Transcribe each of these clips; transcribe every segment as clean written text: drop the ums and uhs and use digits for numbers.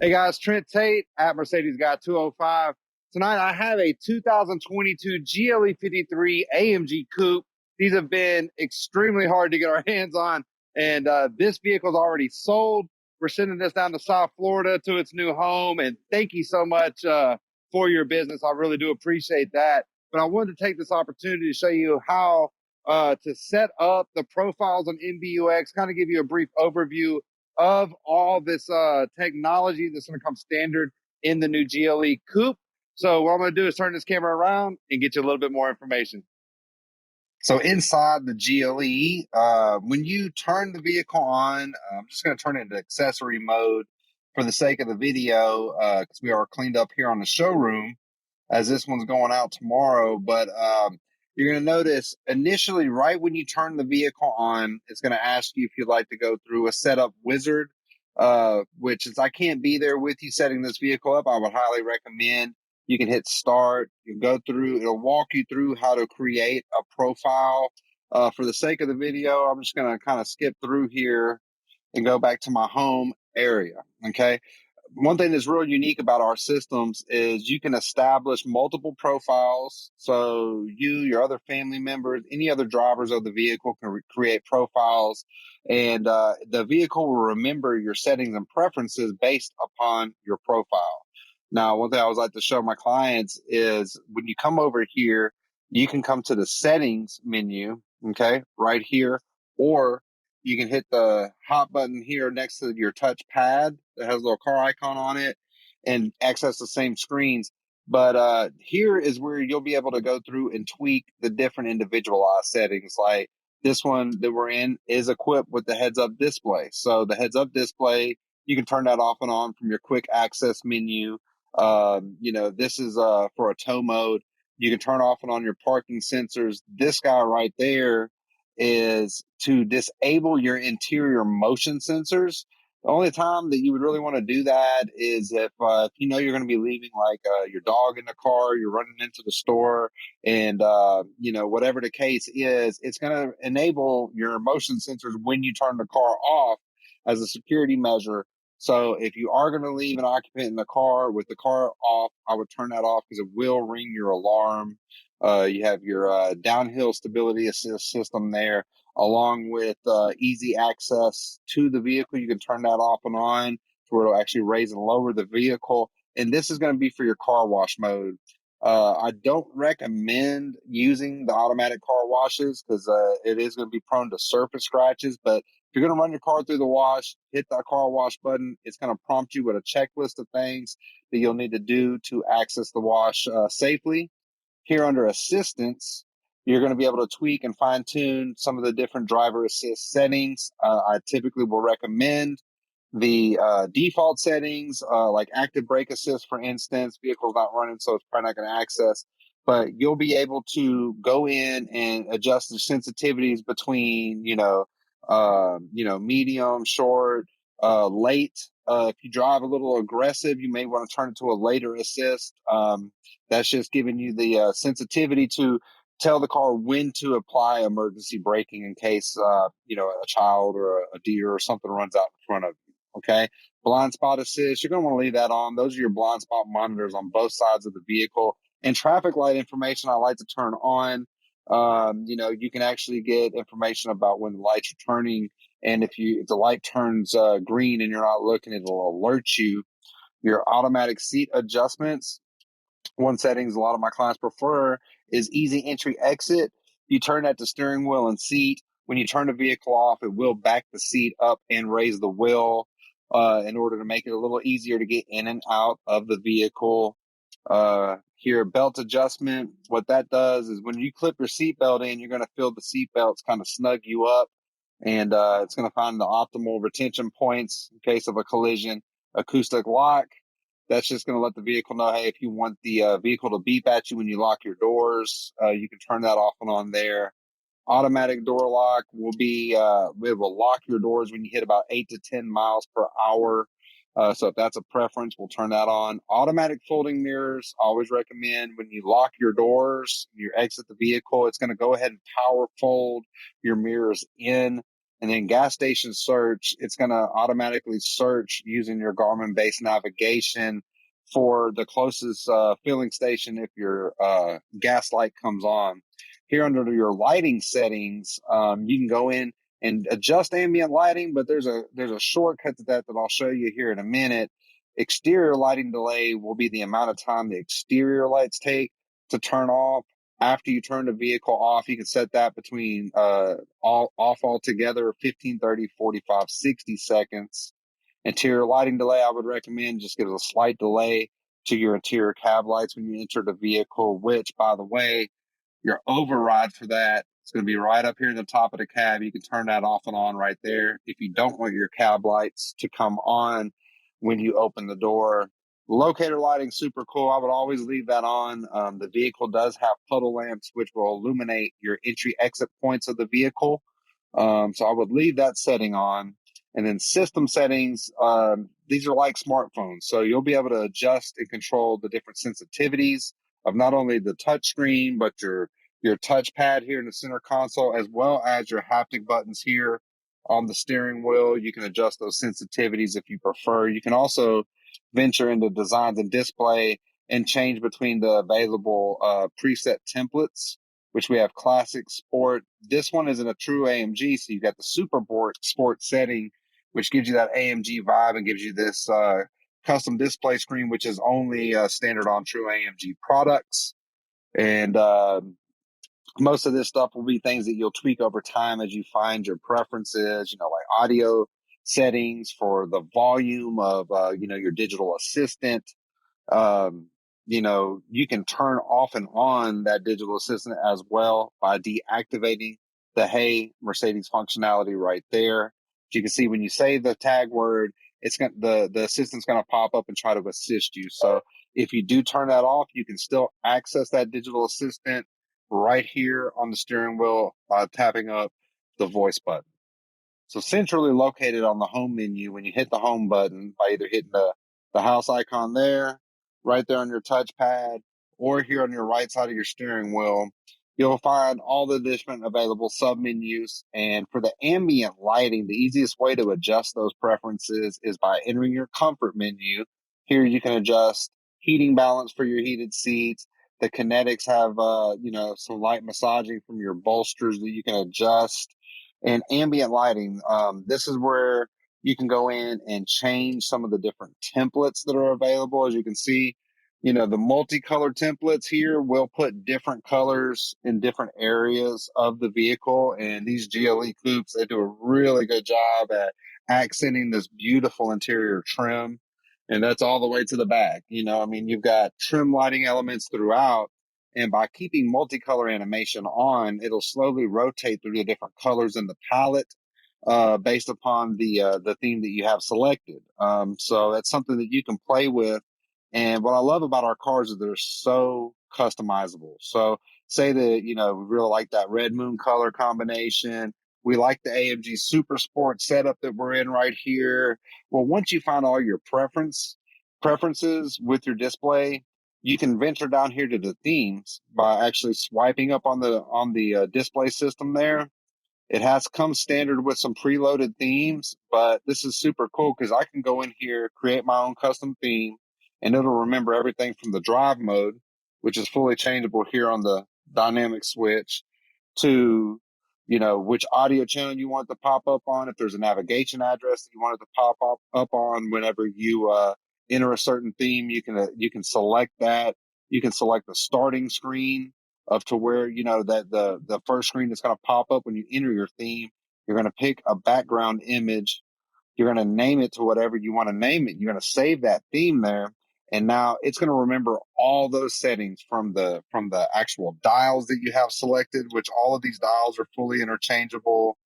Hey guys, Trent Tate at Mercedes Guy 205. Tonight I have a 2022 GLE 53 AMG Coupe. These have been extremely hard to get our hands on, and this vehicle is already sold. We're sending this down to South Florida to its new home, and thank you so much for your business. I really do appreciate that. But I wanted to take this opportunity to show you how to set up the profiles on MBUX, kind of give you a brief overview of all this technology that's going to come standard in the new GLE Coupe. So what I'm going to do is turn this camera around and get you a little bit more information. So inside the GLE, when you turn the vehicle on, I'm just going to turn it into accessory mode for the sake of the video because we are cleaned up here on the showroom as this one's going out tomorrow. But you're going to notice initially, right when you turn the vehicle on, it's going to ask you if you'd like to go through a setup wizard, which is I can't be there with you setting this vehicle up. I would highly recommend you can hit start. You go through, it'll walk you through how to create a profile. For the sake of the video, I'm just going to kind of skip through here and go back to my home area. Okay. One thing that's real unique about our systems is you can establish multiple profiles. So you, your other family members, any other drivers of the vehicle can create profiles, and the vehicle will remember your settings and preferences based upon your profile. Now, one thing I always like to show my clients is when you come over here, you can come to the settings menu, okay, right here, or you can hit the hot button here next to your touch pad that has a little car icon on it and access the same screens. But here is where you'll be able to go through and tweak the different individualized settings. Like this one that we're in is equipped with the heads up display. So the heads up display, you can turn that off and on from your quick access menu. This is for a tow mode. You can turn off and on your parking sensors. This guy right there is to disable your interior motion sensors. The only time that you would really want to do that is if you know you're going to be leaving your dog in the car, you're running into the store, and whatever the case is, it's going to enable your motion sensors when you turn the car off as a security measure. So if you are going to leave an occupant in the car with the car off, I would turn that off because it will ring your alarm. You have your downhill stability assist system there, along with easy access to the vehicle. You can turn that off and on to where it'll actually raise and lower the vehicle. And this is going to be for your car wash mode. I don't recommend using the automatic car washes because it is going to be prone to surface scratches. But if you're going to run your car through the wash, hit that car wash button. It's going to prompt you with a checklist of things that you'll need to do to access the wash safely. Here under assistance, you're going to be able to tweak and fine tune some of the different driver assist settings. I typically will recommend the default settings, like active brake assist, for instance. Vehicle's not running, so it's probably not going to access. But you'll be able to go in and adjust the sensitivities between, medium, short, late. If you drive a little aggressive, you may want to turn it to a later assist. That's just giving you the sensitivity to tell the car when to apply emergency braking in case, a child or a deer or something runs out in front of you. Okay. Blind spot assist, you're going to want to leave that on. Those are your blind spot monitors on both sides of the vehicle. And traffic light information, I like to turn on. You can actually get information about when the lights are turning. And if the light turns green and you're not looking, it'll alert you. Your automatic seat adjustments, one settings a lot of my clients prefer is easy entry exit. You turn that to steering wheel and seat. When you turn the vehicle off, it will back the seat up and raise the wheel in order to make it a little easier to get in and out of the vehicle. Here, belt adjustment. What that does is when you clip your seatbelt in, you're going to feel the seatbelts kind of snug you up, and it's going to find the optimal retention points in case of a collision. Acoustic lock. That's just going to let the vehicle know, hey, if you want the vehicle to beep at you when you lock your doors, you can turn that off and on there. Automatic door lock will be, it will lock your doors when you hit about 8 to 10 miles per hour. So if that's a preference, we'll turn that on. Automatic folding mirrors, I always recommend when you lock your doors, you exit the vehicle, it's going to go ahead and power fold your mirrors in. And then gas station search, it's going to automatically search using your Garmin-based navigation for the closest filling station if your gas light comes on. Here under your lighting settings, you can go in and adjust ambient lighting, but there's a shortcut to that I'll show you here in a minute. Exterior lighting delay will be the amount of time the exterior lights take to turn off. After you turn the vehicle off, you can set that between all off altogether 15, 30, 45, 60 seconds. Interior lighting delay, I would recommend just gives a slight delay to your interior cab lights when you enter the vehicle, which, by the way, your override for that is going to be right up here in the top of the cab. You can turn that off and on right there. If you don't want your cab lights to come on when you open the door, locator lighting, super cool. I would always leave that on. The vehicle does have puddle lamps, which will illuminate your entry exit points of the vehicle. So I would leave that setting on. And then system settings, these are like smartphones. So you'll be able to adjust and control the different sensitivities of not only the touch screen, but your touchpad here in the center console, as well as your haptic buttons here on the steering wheel. You can adjust those sensitivities if you prefer. You can also venture into designs and display and change between the available preset templates, which we have classic, sport. This one isn't a true AMG, so you got the super sport setting, which gives you that AMG vibe and gives you this custom display screen, which is only standard on true AMG products. And most of this stuff will be things that you'll tweak over time as you find your preferences, like audio settings for the volume of, your digital assistant. Um, you can turn off and on that digital assistant as well by deactivating the Hey Mercedes functionality right there. You can see when you say the tag word, it's going the assistant's going to pop up and try to assist you. So if you do turn that off, you can still access that digital assistant right here on the steering wheel by tapping up the voice button. So centrally located on the home menu, when you hit the home button by either hitting the house icon there, right there on your touchpad, or here on your right side of your steering wheel, you'll find all the different available submenus. And for the ambient lighting, the easiest way to adjust those preferences is by entering your comfort menu. Here you can adjust heating balance for your heated seats. The kinetics have, some light massaging from your bolsters that you can adjust. And ambient lighting, this is where you can go in and change some of the different templates that are available. As you can see, the multicolored templates here will put different colors in different areas of the vehicle. And these GLE coupes, they do a really good job at accenting this beautiful interior trim. And that's all the way to the back. You've got trim lighting elements throughout. And by keeping multicolor animation on, it'll slowly rotate through the different colors in the palette based upon the theme that you have selected. So that's something that you can play with. And what I love about our cars is they're so customizable. So say that, we really like that red moon color combination. We like the AMG Super Sport setup that we're in right here. Well, once you find all your preferences with your display, you can venture down here to the themes by actually swiping up on the display system there. It has come standard with some preloaded themes, but this is super cool because I can go in here, create my own custom theme, and it'll remember everything from the drive mode, which is fully changeable here on the dynamic switch, to which audio channel you want to pop up on. If there's a navigation address that you want it to pop up on whenever you enter a certain theme, you can select that. You can select the starting screen up to where that the first screen that's going to pop up when you enter your theme. You're going to pick a background image. You're going to name it to whatever you want to name it. You're going to save that theme there. And now it's going to remember all those settings from the actual dials that you have selected, which all of these dials are fully interchangeable,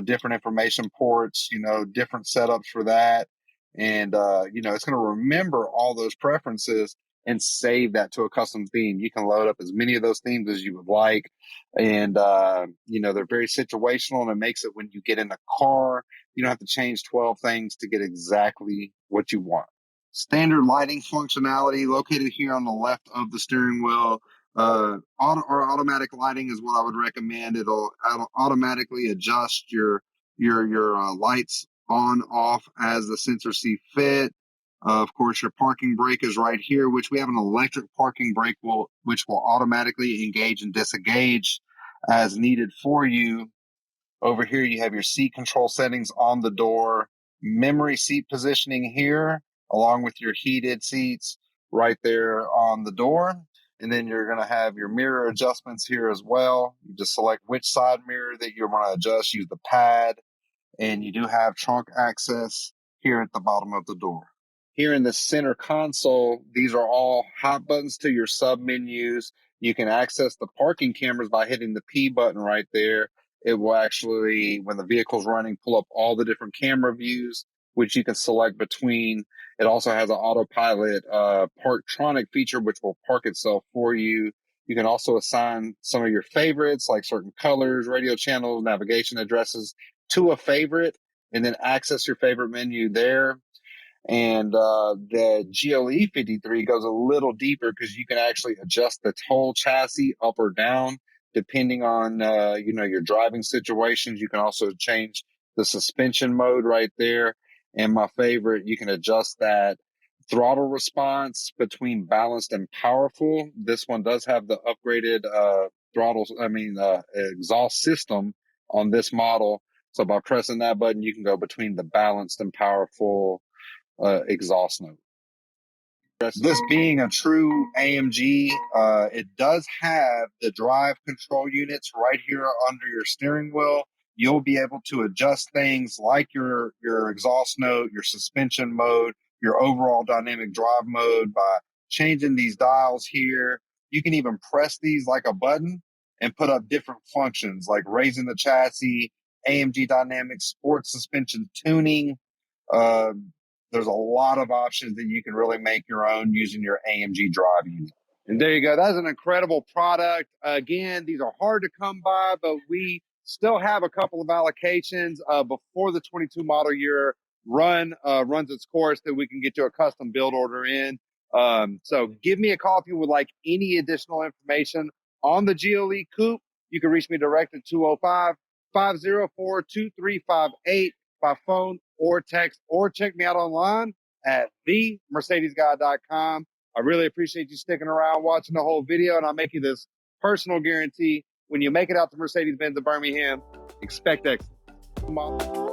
different information ports, different setups for that. And, it's going to remember all those preferences and save that to a custom theme. You can load up as many of those themes as you would like. And, they're very situational, and it makes it when you get in the car, you don't have to change 12 things to get exactly what you want. Standard lighting functionality located here on the left of the steering wheel. Automatic lighting is what I would recommend. It'll automatically adjust your your lights on, off as the sensor see fit. Of course, your parking brake is right here, which we have an electric parking brake which will automatically engage and disengage as needed for you. Over here, you have your seat control settings on the door, memory seat positioning here, along with your heated seats right there on the door. And then you're going to have your mirror adjustments here as well. You just select which side mirror that you want to adjust, use the pad, and you do have trunk access here at the bottom of the door. Here in the center console, these are all hot buttons to your sub menus. You can access the parking cameras by hitting the P button right there. It will actually, when the vehicle's running, pull up all the different camera views, which you can select between. It also has an autopilot Parktronic feature, which will park itself for you. You can also assign some of your favorites, like certain colors, radio channels, navigation addresses, to a favorite, and then access your favorite menu there. And the GLE 53 goes a little deeper because you can actually adjust the whole chassis up or down depending on your driving situations. You can also change the suspension mode right there. And my favorite, you can adjust that throttle response between balanced and powerful. This one does have the upgraded exhaust system on this model. So by pressing that button, you can go between the balanced and powerful exhaust note. This being a true AMG, it does have the drive control units right here under your steering wheel. You'll be able to adjust things like your exhaust note, your suspension mode, your overall dynamic drive mode by changing these dials here. You can even press these like a button and put up different functions like raising the chassis, AMG dynamic sport suspension tuning. There's a lot of options that you can really make your own using your AMG drive unit. And there you go. That's an incredible product. Again, these are hard to come by, but we still have a couple of allocations before the 22 model year runs its course that we can get you a custom build order in. So give me a call if you would like any additional information on the GLE Coupe. You can reach me direct at 205-504-2358 by phone or text, or check me out online at themercedesguy.com. I really appreciate you sticking around watching the whole video, and I'll make you this personal guarantee. When you make it out to Mercedes-Benz of Birmingham, expect excellence.